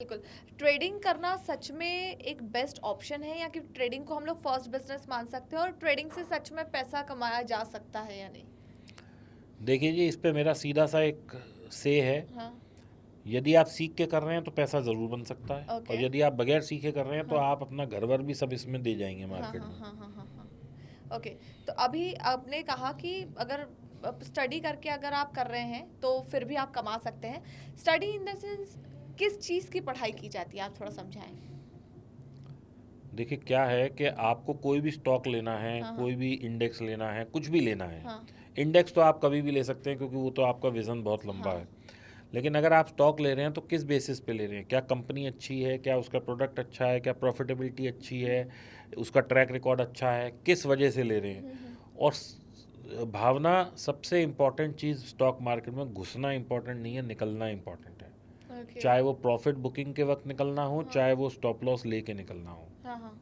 बिल्कुल। ट्रेडिंग करना सच में एक बेस्ट ऑप्शन है, या कि ट्रेडिंग को हम लोग फर्स्ट बिजनेस मान सकते हैं और ट्रेडिंग से सच में पैसा कमाया जा सकता है या नहीं? देखिए जी, इस पे मेरा सीधा सा एक से है। हाँ। यदि आप सीख के कर रहे हैं तो पैसा ज़रूर बन सकता है, ओके। और यदि आप बगैर सीखे कर रहे हैं तो हाँ आप अपना घर वर भी सब इसमें दे जाएंगे हाँ मार्केट हाँ में। हाँ हाँ हाँ हाँ। ओके। तो अभी आपने कहा कि अगर स्टडी करके अगर आप कर रहे हैं तो फिर भी आप कमा सकते हैं। स्टडी इन द सेंस किस चीज़ की पढ़ाई की जाती है, आप थोड़ा समझाएं। देखिए क्या है कि आपको कोई भी स्टॉक लेना है, हाँ हाँ कोई भी इंडेक्स लेना है, कुछ भी लेना है। हाँ इंडेक्स तो आप कभी भी ले सकते हैं क्योंकि वो तो आपका विज़न बहुत लंबा हाँ। है। लेकिन अगर आप स्टॉक ले रहे हैं तो किस बेसिस पे ले रहे हैं? क्या कंपनी अच्छी है, क्या उसका प्रोडक्ट अच्छा है, क्या प्रॉफिटेबिलिटी अच्छी है, उसका ट्रैक रिकॉर्ड अच्छा है, किस वजह से ले रहे हैं? और भावना सबसे इम्पॉर्टेंट चीज़ स्टॉक मार्केट में घुसना इम्पॉर्टेंट नहीं है, निकलना इम्पॉर्टेंट है। ओके। चाहे वो प्रॉफिट बुकिंग के वक्त निकलना हो, हाँ चाहे वो स्टॉप लॉस लेके निकलना हो। हाँ हाँ।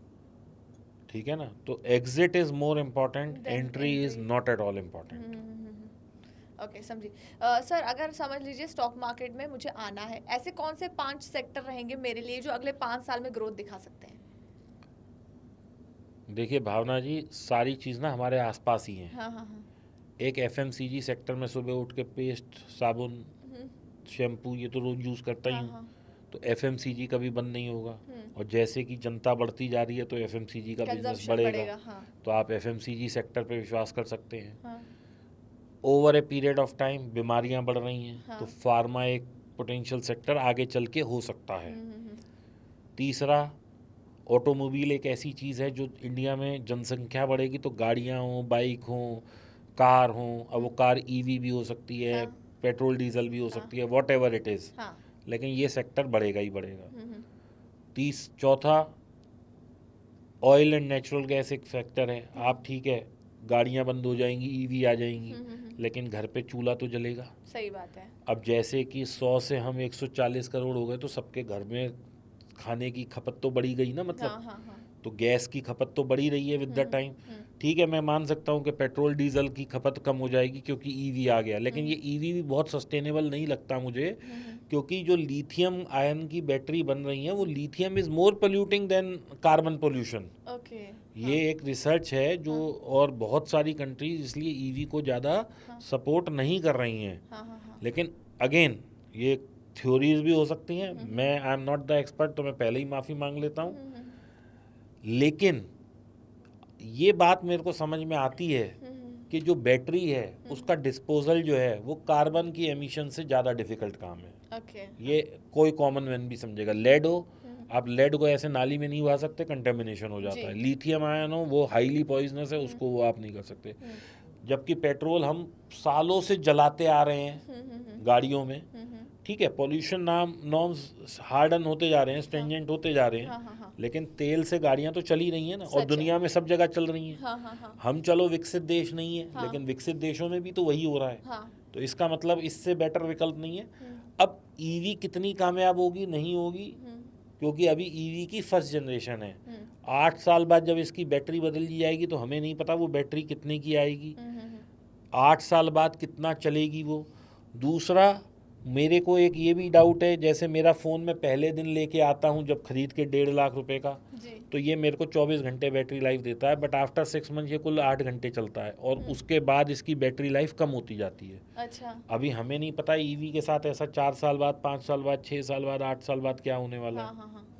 ठीक है ना? तो exit is more important, than entry is entry. Not at all important. Okay, समझी। सर, अगर समझ लीजिए स्टॉक मार्केट में मुझे आना है, ऐसे कौन से 5 सेक्टर रहेंगे मेरे लिए जो अगले 5 साल में ग्रोथ दिखा सकते हैं? देखिए भावना जी, सारी चीज़ ना हमारे आसपास ही हैं। हाँ हाँ हाँ। एक एफएमसीजी सेक्टर में सुबह उठ के पेस्ट, साबुन, हम्म, शैम्पू ये तो रोज़ यूज़ करता ही हाँ हूँ। हाँ। तो एफएमसीजी कभी बंद नहीं होगा। हम्म। और जैसे कि जनता बढ़ती जा रही है तो एफएमसीजी का बिजनेस कंजम्पशन बढ़ेगा। बढ़ेगा, हाँ। तो आप एफएमसीजी सेक्टर पे विश्वास कर सकते हैं। हाँ over a period of time बीमारियां बढ़ रही हैं हाँ। तो फार्मा एक पोटेंशियल सेक्टर आगे चल के हो सकता है। हम्म। तीसरा, ऑटोमोबाइल एक ऐसी चीज़ है जो इंडिया में जनसंख्या बढ़ेगी तो गाड़ियाँ हों, बाइक हों, कार हों। अब वो कार ईवी भी हो सकती है, हाँ पेट्रोल डीजल भी हो हाँ सकती है, वॉट एवर इट इज़। हाँ। लेकिन ये सेक्टर बढ़ेगा ही बढ़ेगा। हम्म। चौथा, ऑयल एंड नेचुरल गैस एक फैक्टर है। आप ठीक है, गाड़ियाँ बंद हो जाएंगी, ईवी आ जाएंगी, लेकिन घर पे चूल्हा तो जलेगा। सही बात है। अब जैसे कि 100 से हम 140 करोड़ हो गए तो सबके घर में खाने की खपत तो बढ़ी गई ना, हाँ मतलब। हाँ हाँ। तो गैस की खपत तो बढ़ी रही है विद द टाइम। हम्म। ठीक है, मैं मान सकता हूँ कि पेट्रोल डीजल की खपत कम हो जाएगी क्योंकि ईवी आ गया, लेकिन ये ईवी भी बहुत सस्टेनेबल नहीं लगता मुझे। क्योंकि जो लिथियम आयन की बैटरी बन रही है वो lithium is more polluting than carbon pollution. Okay. ये एक रिसर्च है जो, हाँ और बहुत सारी कंट्रीज इसलिए ईवी को ज़्यादा हाँ सपोर्ट नहीं कर रही हैं। हाँ हाँ हाँ। लेकिन अगेन, ये थ्योरीज भी हो सकती हैं। मैं I am not the expert, तो मैं पहले ही माफ़ी मांग लेता हूँ। लेकिन ये बात मेरे को समझ में आती है कि जो बैटरी है उसका डिस्पोजल जो है वो कार्बन की एमिशन से ज़्यादा डिफिकल्ट काम है। ओके। ये कोई कॉमन मैन भी समझेगा। लेड हो, आप लेड को ऐसे नाली में नहीं उगा सकते, कंटेमिनेशन हो जाता है। लिथियम आयन हो, वो हाईली पॉइजनस है, उसको वो आप नहीं कर सकते। जबकि पेट्रोल हम सालों से जलाते आ रहे हैं गाड़ियों में। ठीक है, पॉल्यूशन नॉर्म्स हार्डन होते जा रहे हैं, स्ट्रिंजेंट होते जा रहे हाँ हैं, हाँ हाँ। लेकिन तेल से गाड़ियां तो चल ही रही हैं ना, और सच है। दुनिया में सब जगह चल रही हैं। हाँ हाँ हाँ हम चलो विकसित देश नहीं है, हाँ लेकिन विकसित देशों में भी तो वही हो रहा है। हाँ। तो इसका मतलब इससे बेटर विकल्प नहीं है। अब ईवी कितनी कामयाब होगी नहीं होगी, क्योंकि अभी ईवी की फर्स्ट जनरेशन है। 8 साल बाद जब इसकी बैटरी बदल दी जाएगी तो हमें नहीं पता वो बैटरी कितने की आएगी, 8 साल बाद कितना चलेगी वो। दूसरा, मेरे को एक ये भी डाउट है, जैसे मेरा फ़ोन मैं पहले दिन लेके आता हूँ जब खरीद के 1.5 लाख रुपए का, जी। तो ये मेरे को 24 घंटे बैटरी लाइफ देता है, बट आफ्टर 6 मंथ ये कुल 8 घंटे चलता है, और उसके बाद इसकी बैटरी लाइफ कम होती जाती है। अच्छा। अभी हमें नहीं पता ईवी के साथ ऐसा 4 साल बाद, 5 साल बाद, 6 साल बाद, 8 साल बाद क्या होने वाला हाँ है। हाँ हाँ।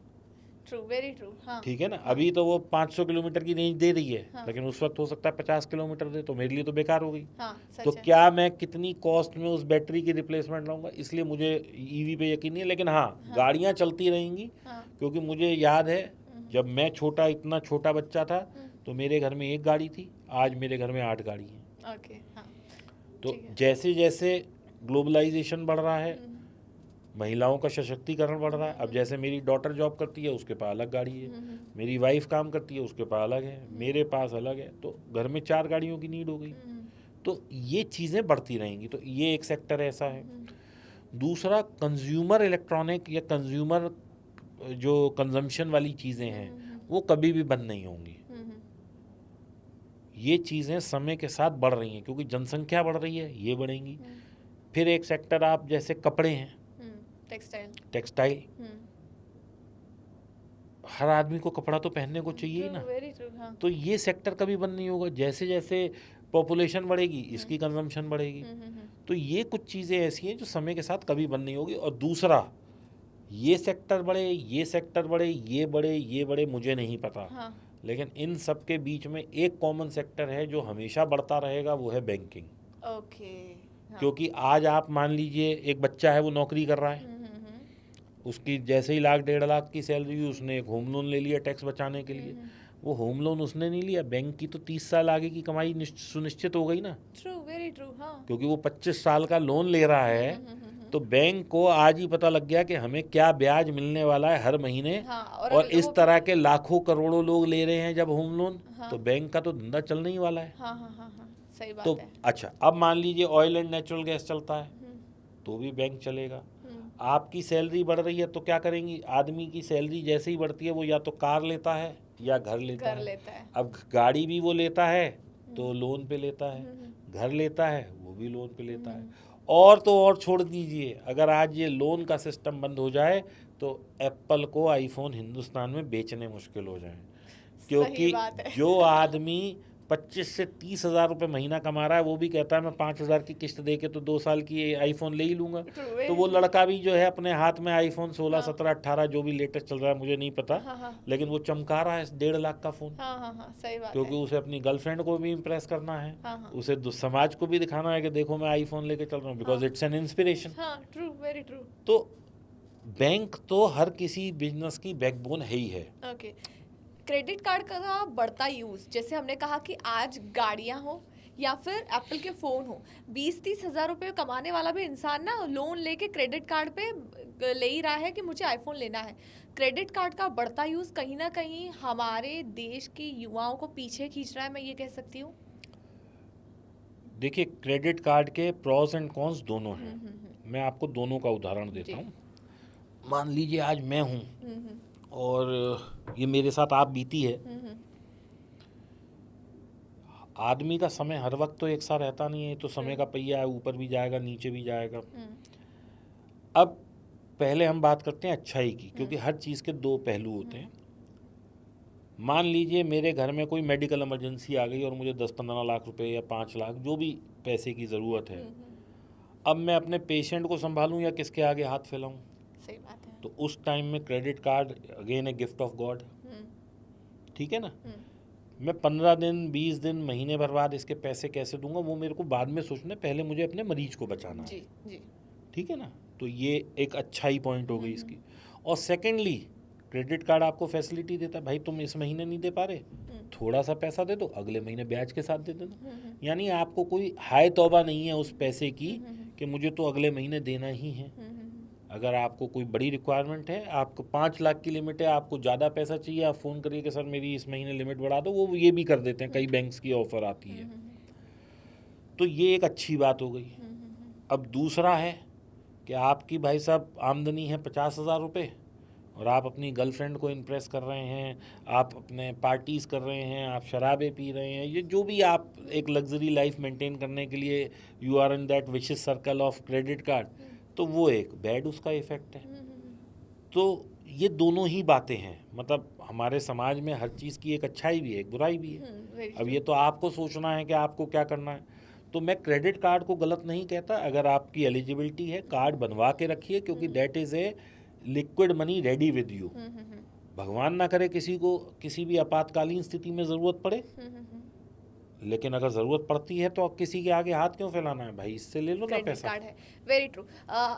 True, very true. हाँ ठीक है ना, अभी तो वो 500 किलोमीटर की रेंज दे रही है, हाँ। लेकिन उस वक्त हो सकता है 50 किलोमीटर दे, तो मेरे लिए तो बेकार हो गई। हाँ तो सच है। क्या मैं कितनी कॉस्ट में उस बैटरी की रिप्लेसमेंट लाऊंगा, इसलिए मुझे ईवी पे यकीन नहीं है। लेकिन हाँ, गाड़ियाँ चलती रहेंगी, हाँ। क्योंकि मुझे याद है जब मैं इतना छोटा बच्चा था तो मेरे घर में एक गाड़ी थी, आज मेरे घर में 8 गाड़ी हैं। ओके। हाँ। तो ठीक है। जैसे जैसे ग्लोबलाइजेशन बढ़ रहा है, महिलाओं का सशक्तिकरण बढ़ रहा है। अब जैसे मेरी डॉटर जॉब करती है, उसके पास अलग गाड़ी है, मेरी वाइफ काम करती है, उसके पास अलग है, मेरे पास अलग है, तो घर में 4 गाड़ियों की नीड हो गई। तो ये चीज़ें बढ़ती रहेंगी, तो ये एक सेक्टर ऐसा है। दूसरा, कंज्यूमर इलेक्ट्रॉनिक या कंज्यूमर जो कंजम्पशन वाली चीज़ें हैं वो कभी भी बंद नहीं होंगी। ये चीज़ें समय के साथ बढ़ रही हैं क्योंकि जनसंख्या बढ़ रही है, ये बढ़ेंगी। फिर एक सेक्टर आप जैसे कपड़े हैं, टेक्सटाइल। टेक्सटाइल, हर आदमी को कपड़ा तो पहनने को चाहिए ही ना। Very true. हाँ। तो ये सेक्टर कभी बंद नहीं होगा। जैसे जैसे पॉपुलेशन बढ़ेगी इसकी कंजम्पशन बढ़ेगी। तो ये कुछ चीज़ें ऐसी हैं जो समय के साथ कभी बंद नहीं होगी। और दूसरा, ये सेक्टर बढ़े, ये सेक्टर बढ़े, ये बढ़े मुझे नहीं पता। हाँ। लेकिन इन सब के बीच में एक कॉमन सेक्टर है जो हमेशा बढ़ता रहेगा, वो है बैंकिंग। ओके। हाँ। क्योंकि आज आप मान लीजिए एक बच्चा है, वो नौकरी कर रहा है, उसकी जैसे ही 1,00,000 1,50,000 की सैलरी हुई, उसने एक होम लोन ले लिया टैक्स बचाने के लिए। वो होम लोन उसने नहीं लिया, बैंक की तो 30 साल आगे की कमाई सुनिश्चित हो गई ना। True, very true. हाँ। क्योंकि वो 25 साल का लोन ले रहा है, तो बैंक को आज ही पता लग गया कि हमें क्या ब्याज मिलने वाला है हर महीने। हाँ, और इस तरह के लाखों करोड़ों लोग ले रहे हैं जब होम लोन, हाँ। तो बैंक का तो धंधा चलने ही वाला है। हाँ हाँ हाँ हाँ, सही बात तो है। अच्छा, अब मान लीजिए ऑयल एंड नेचुरल गैस चलता है, तो भी बैंक चलेगा। आपकी सैलरी बढ़ रही है तो क्या करेंगी? आदमी की सैलरी जैसे ही बढ़ती है, वो या तो कार लेता है या घर लेता कर है। लेता है। अब गाड़ी भी वो लेता है तो लोन पे लेता है, घर लेता है वो भी लोन पे लेता है। और तो और छोड़ दीजिए, अगर आज ये लोन का सिस्टम बंद हो जाए तो एप्पल को आईफोन हिंदुस्तान में बेचने मुश्किल हो जाए। क्योंकि बात है। जो आदमी 25 से 30 हज़ार रुपये महीना कमा रहा है, वो भी कहता है मैं 5,000 की किस्त दे के तो 2 साल की आईफोन ले ही लूँगा। तो वो लड़का भी जो है अपने हाथ में आईफोन 16, 17, 18 जो भी लेटेस्ट चल रहा है मुझे नहीं पता, लेकिन वो चमका रहा है 1.5 लाख का फ़ोन। हाँ हाँ हाँ, सही बात क्योंकि है। उसे अपनी गर्लफ्रेंड को भी इम्प्रेस करना है, हाँ। उसे समाज को भी दिखाना है कि देखो मैं आईफोन लेके चल रहा हूँ, बिकॉज इट्स एन इंस्पिरेशन। हाँ, ट्रू, वेरी ट्रू। तो बैंक तो हर किसी बिजनेस की बैकबोन है ही है। ओके। क्रेडिट कार्ड का बढ़ता यूज़, जैसे हमने कहा कि आज गाड़ियाँ हो या फिर एप्पल के फ़ोन हो, 20-30 हज़ार रुपये कमाने वाला भी इंसान ना लोन लेके क्रेडिट कार्ड पे ले ही रहा है कि मुझे आईफोन लेना है। क्रेडिट कार्ड का बढ़ता यूज़ कहीं ना कहीं हमारे देश के युवाओं को पीछे खींच रहा है, मैं ये कह सकती हूँ। देखिए, क्रेडिट कार्ड के प्रॉस एंड कॉन्स दोनों हैं। मैं आपको दोनों का उदाहरण देता हूँ। मान लीजिए आज मैं हूँ और ये मेरे साथ आप बीती है। आदमी का समय हर वक्त तो एक सा रहता नहीं है, तो समय का पहिया है, ऊपर भी जाएगा नीचे भी जाएगा। अब पहले हम बात करते हैं अच्छाई की, क्योंकि हर चीज़ के दो पहलू होते हैं। मान लीजिए मेरे घर में कोई मेडिकल इमरजेंसी आ गई और मुझे 10-15 लाख रुपए या 5 लाख जो भी पैसे की ज़रूरत है। अब मैं अपने पेशेंट को संभालूं या किसके आगे हाथ फैलाऊं? सही बात है। तो उस टाइम में credit card again a gift of God, ठीक है ना। मैं 15 दिन 20 दिन महीने भर बाद इसके पैसे कैसे दूंगा, वो मेरे को बाद में सोचना है, पहले मुझे अपने मरीज को बचाना है। जी। ठीक है ना। तो ये एक अच्छा ही पॉइंट हो गई इसकी। और सेकेंडली, क्रेडिट कार्ड आपको फैसिलिटी देता है, भाई तुम इस महीने नहीं दे पा रहे, थोड़ा सा पैसा दे दो, अगले महीने ब्याज के साथ दे देना। यानी आपको कोई हाय तौबा नहीं है उस पैसे की कि मुझे तो अगले महीने देना ही है। अगर आपको कोई बड़ी रिक्वायरमेंट है, आपको 5 लाख की लिमिट है, आपको ज़्यादा पैसा चाहिए, आप फ़ोन करिए कि सर मेरी इस महीने लिमिट बढ़ा दो, वो ये भी कर देते हैं, कई बैंक्स की ऑफ़र आती है। तो ये एक अच्छी बात हो गई। अब दूसरा है कि आपकी भाई साहब आमदनी है 50,000 रुपये और आप अपनी गर्लफ्रेंड को इम्प्रेस कर रहे हैं, आप अपने पार्टीज़ कर रहे हैं, आप शराबें पी रहे हैं, ये जो भी आप एक लग्जरी लाइफ मेंटेन करने के लिए you are in that vicious circle of credit card, तो वो एक बैड उसका इफ़ेक्ट है। तो ये दोनों ही बातें हैं, मतलब हमारे समाज में हर चीज़ की एक अच्छाई भी है, एक बुराई भी है। अब ये तो आपको सोचना है कि आपको क्या करना है। तो मैं क्रेडिट कार्ड को गलत नहीं कहता, अगर आपकी एलिजिबिलिटी है कार्ड बनवा के रखिए, क्योंकि that is a liquid money ready with you. भगवान ना करे किसी को किसी भी आपातकालीन स्थिति में ज़रूरत पड़े, लेकिन अगर ज़रूरत पड़ती है तो अब किसी के आगे हाथ क्यों फैलाना है भाई, इससे ले लो ना पैसा। कार्ड है। Very true.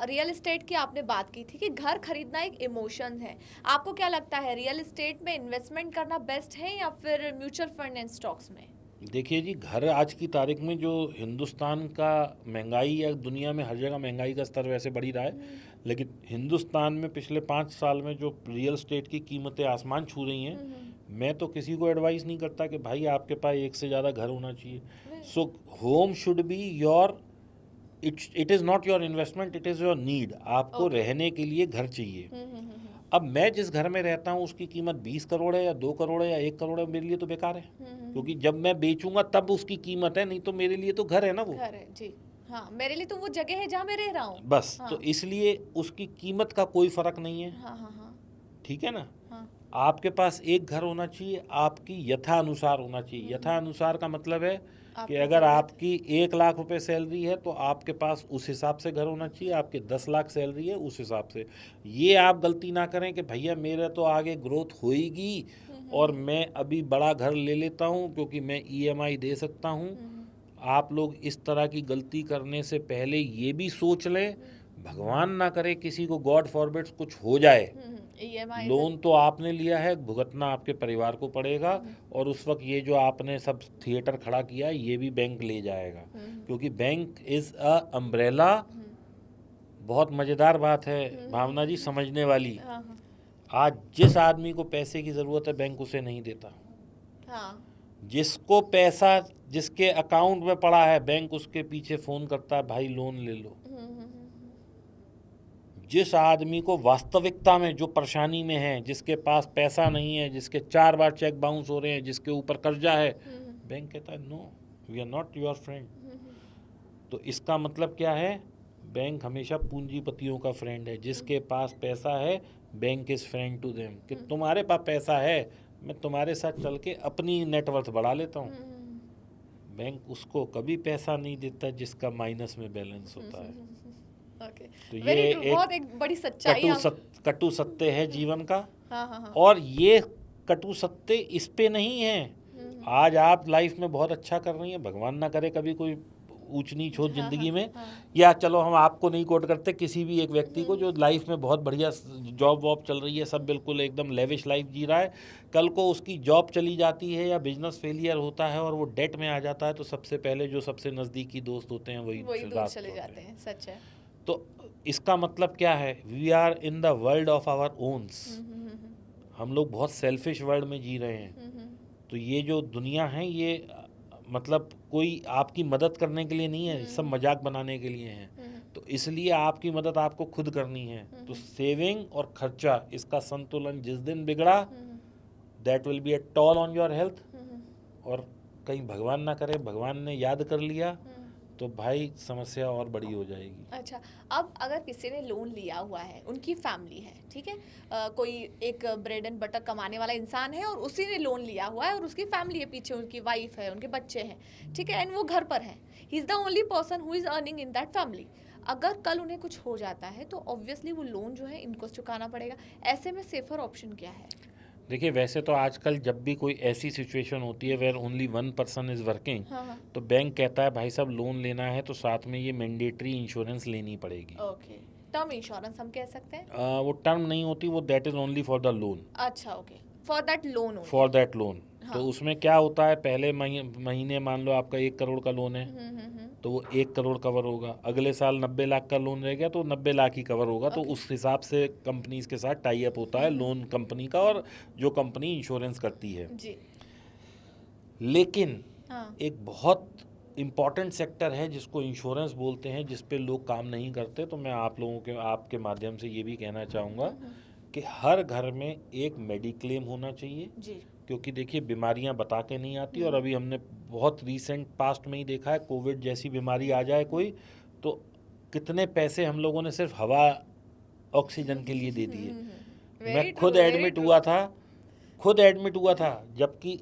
रियल एस्टेट की आपने बात की थी कि घर खरीदना एक इमोशन है, आपको क्या लगता है रियल एस्टेट में इन्वेस्टमेंट करना बेस्ट है या फिर म्यूचुअल फंड एंड स्टॉक्स में? देखिए जी, घर आज की तारीख में जो हिंदुस्तान का महंगाई या दुनिया में हर जगह महंगाई का स्तर वैसे बढ़ ही रहा है, लेकिन हिंदुस्तान में पिछले 5 साल में जो रियल एस्टेट की कीमतें आसमान छू रही हैं, मैं तो किसी को एडवाइस नहीं करता कि भाई आपके पास एक से ज़्यादा घर होना चाहिए। So home should be your, it is not your investment, it is your need. आपको रहने के लिए घर चाहिए। अब मैं जिस घर में रहता हूँ उसकी कीमत 20 करोड़ है या 2 करोड़ है या 1 करोड़ है, मेरे लिए तो बेकार है, क्योंकि जब मैं बेचूंगा तब उसकी कीमत है, नहीं तो मेरे लिए तो घर है ना वो। घर है जी। हाँ, मेरे लिए तो वो जगह है जहाँ मैं रह रहा हूँ बस। तो इसलिए उसकी कीमत का कोई फर्क नहीं है। हाँ हाँ हाँ। ठीक है ना, हाँ, आपके पास एक घर होना चाहिए, आपकी यथानुसार होना चाहिए। यथानुसार का मतलब है कि आपकी अगर ज़रूरत। आपकी 1 लाख रुपए सैलरी है तो आपके पास उस हिसाब से घर होना चाहिए, आपके 10 लाख सैलरी है उस हिसाब से। ये आप गलती ना करें कि भैया मेरे तो आगे ग्रोथ होएगी और मैं अभी बड़ा घर ले लेता हूँ क्योंकि मैं ईएमआई दे सकता हूँ। आप लोग इस तरह की गलती करने से पहले ये भी सोच लें, भगवान ना करे किसी को गॉड फॉरबिड्स कुछ हो जाए, EMI लोन तो आपने लिया है, भुगतना आपके परिवार को पड़ेगा, और उस वक्त ये जो आपने सब थिएटर खड़ा किया ये भी बैंक ले जाएगा, क्योंकि बैंक इज़ अ अम्ब्रेला। बहुत मज़ेदार बात है भावना जी, समझने वाली। हाँ, हाँ, आज जिस आदमी को पैसे की ज़रूरत है बैंक उसे नहीं देता, हाँ, जिसको पैसा जिसके अकाउंट में पड़ा है बैंक उसके पीछे फ़ोन करता है, भाई लोन ले लो। जिस आदमी को वास्तविकता में जो परेशानी में है, जिसके पास पैसा नहीं है, जिसके 4 बार चेक बाउंस हो रहे हैं, जिसके ऊपर कर्जा है, बैंक कहता है no, we are not your friend. तो इसका मतलब क्या है, बैंक हमेशा पूंजीपतियों का फ्रेंड है। जिसके पास पैसा है bank is friend to them, कि तुम्हारे पास पैसा है मैं तुम्हारे साथ चल के अपनी नेटवर्थ बढ़ा लेता हूँ। बैंक उसको कभी पैसा नहीं देता जिसका माइनस में बैलेंस होता है। ओके, तो ये वेरी ट्रू, बहुत एक एक बड़ी सच्चाई कटु सत्य है जीवन का। हाँ, हाँ, हाँ, और ये कटु सत्य इस पे नहीं है। आज आप लाइफ में बहुत अच्छा कर रही हैं, भगवान ना करे कभी कोई ऊंच नीच हो जिंदगी में, या चलो हम आपको नहीं कोट करते, किसी भी एक व्यक्ति को जो लाइफ में बहुत बढ़िया जॉब वॉब चल रही है, सब बिल्कुल एकदम लेविश लाइफ जी रहा है, कल को उसकी जॉब चली जाती है या बिजनेस फेलियर होता है और वो डेट में आ जाता है, तो सबसे पहले जो सबसे नज़दीकी दोस्त होते हैं वही दूर चले जाते हैं। सच है। तो इसका मतलब क्या है, we are in the world of our owns. हम लोग बहुत सेल्फिश वर्ल्ड में जी रहे हैं। तो ये जो दुनिया है ये मतलब कोई आपकी मदद करने के लिए नहीं है, सब मजाक बनाने के लिए है। तो इसलिए आपकी मदद आपको खुद करनी है। तो सेविंग और खर्चा, इसका संतुलन जिस दिन बिगड़ा, that will be a tall on your health. और कहीं भगवान ना करे भगवान ने याद कर लिया तो भाई समस्या और बड़ी हो जाएगी। अच्छा, अब अगर किसी ने लोन लिया हुआ है, उनकी फैमिली है, ठीक है, कोई एक ब्रेड एंड बटर कमाने वाला इंसान है और उसी ने लोन लिया हुआ है और उसकी फैमिली है पीछे, उनकी वाइफ है, उनके बच्चे हैं, ठीक है, एंड वो घर पर है, he is the only person who is earning in that family. अगर कल उन्हें कुछ हो जाता है तो ऑब्वियसली वो लोन जो है इनको चुकाना पड़ेगा। ऐसे में सेफर ऑप्शन क्या है? देखिए, वैसे तो आजकल जब भी कोई ऐसी सिचुएशन होती है where only one person is working, तो बैंक कहता है भाई साहब लोन लेना है तो साथ में ये मैंडेटरी इंश्योरेंस लेनी पड़ेगी। ओके, टर्म इंश्योरेंस हम कह सकते हैं। वो टर्म नहीं होती, वो that is only for the loan. अच्छा, okay, for that loan. For that loan. तो उसमें क्या होता है, पहले महीने मान लो आपका 1 करोड़ का लोन है, तो वो 1 करोड़ कवर होगा। अगले साल 90 लाख का लोन रह गया तो 90 लाख ही कवर होगा। तो उस हिसाब से कंपनीज के साथ टाई अप होता है लोन कंपनी का, और जो कंपनी इंश्योरेंस करती है जी। लेकिन एक बहुत इम्पॉर्टेंट सेक्टर है जिसको इंश्योरेंस बोलते हैं, जिस पे लोग काम नहीं करते। तो मैं आप लोगों के आपके माध्यम से ये भी कहना चाहूँगा कि हर घर में एक मेडिक्लेम होना चाहिए जी। क्योंकि देखिए बीमारियां बता के नहीं आती, और अभी हमने बहुत रीसेंट पास्ट में ही देखा है, कोविड जैसी बीमारी आ जाए कोई तो कितने पैसे हम लोगों ने सिर्फ हवा ऑक्सीजन के लिए दे दिए। मैं खुद एडमिट हुआ था, जबकि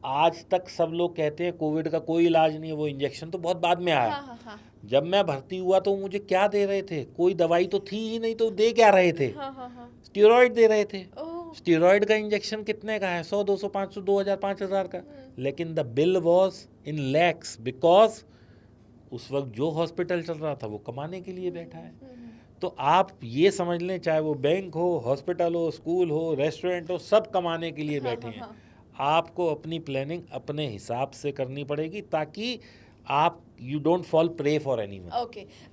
आज तक सब लोग कहते हैं कोविड का कोई इलाज नहीं है, वो इंजेक्शन तो बहुत बाद में आया। जब मैं भर्ती हुआ तो मुझे क्या दे रहे थे, कोई दवाई तो थी ही नहीं, तो दे क्या रहे थे, स्टेरॉइड दे रहे थे। स्टेरॉइड का इंजेक्शन कितने का है, 100, 200, 500, 2000, 5000 का, लेकिन the bill was in lakhs, because उस वक्त जो हॉस्पिटल चल रहा था वो कमाने के लिए बैठा है। तो आप ये समझ लें, चाहे वो बैंक हो, हॉस्पिटल हो, स्कूल हो, रेस्टोरेंट हो, सब कमाने के लिए बैठे हैं। आपको अपनी प्लानिंग अपने हिसाब से करनी पड़ेगी ताकि आप you don't fall prey for anyone. Okay,